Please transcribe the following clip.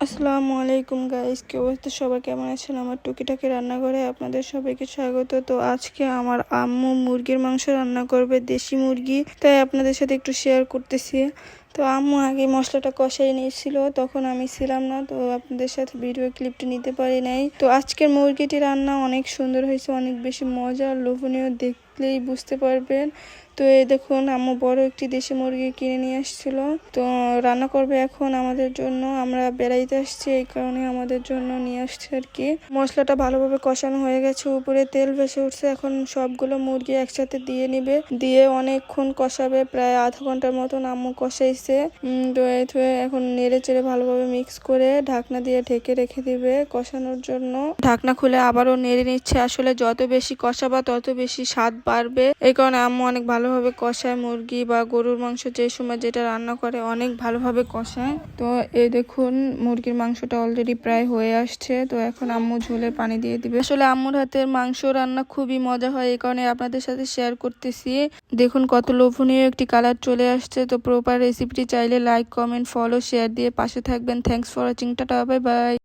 আসসালামু আলাইকুম গাইস, কি অবস্থা? সবাই কেমন আছেন? আমার টুকিটাকি রান্নাঘরে আপনাদের সবাইকে স্বাগত। তো আজকে আমার আম্মু মুরগির মাংস রান্না করবে, দেশি মুরগি, তাই আপনাদের সাথে একটু শেয়ার করতেছি। তো আম্মু আগে মশলাটা কষাই নিয়েছিল, তখন আমি ছিলাম না, তো আপনাদের সাথে ভিডিও ক্লিপটি নিতে পারি নাই। তো আজকের মুরগিটি রান্না অনেক সুন্দর হয়েছে, অনেক বেশি মজা আর লোভনীয়, দেখলেই বুঝতে পারবেন। তো এই দেখুন, আম্মু বড় একটি দেশি মুরগি কিনে নিয়ে আসছিল, তো রান্না করবে এখন আমাদের জন্য। আমরা বেড়াইতে আসছি, এই কারণে আমাদের জন্য নিয়ে আসছে আর কি। মশলাটা ভালোভাবে কষানো হয়ে গেছে, উপরে তেল ভেসে উঠছে। এখন সবগুলো মুরগি একসাথে দিয়ে নিবে, দিয়ে অনেকক্ষণ কষাবে, প্রায় আধা ঘন্টার মতন আম্মু কষাইছে। এখন নেড়ে চেড়ে ভালোভাবে মিক্স করে ঢাকনা দিয়ে ঢেকে রেখে দিবে কষানোর জন্য। ঢাকনা খুলে আবারও নেড়ে নিচ্ছে। আসলে যত বেশি কষাবা তত বেশি স্বাদ বাড়বে, এই কারণে আম্মু অনেক ভালোভাবে কষায়। মুরগি বা গরুর মাংস যে সময় যেটা রান্না করে অনেক ভালোভাবে কষায়। তো এই দেখুন, মুরগির মাংসটা অলরেডি প্রায় হয়ে আসছে। তো এখন আম্মু ঝোলে পানি দিয়ে দিবে। আসলে আম্মুর হাতের মাংস রান্না খুবই মজা হয়, এই কারণে আপনাদের সাথে শেয়ার করতেছি। দেখুন কত লোভনীয় একটি কালার চলে আসছে। তো প্রপার রেসিপিটি চাইলে লাইক, কমেন্ট, ফলো, শেয়ার দিয়ে পাশে থাকবেন। Thanks for watching. Tata, bye bye.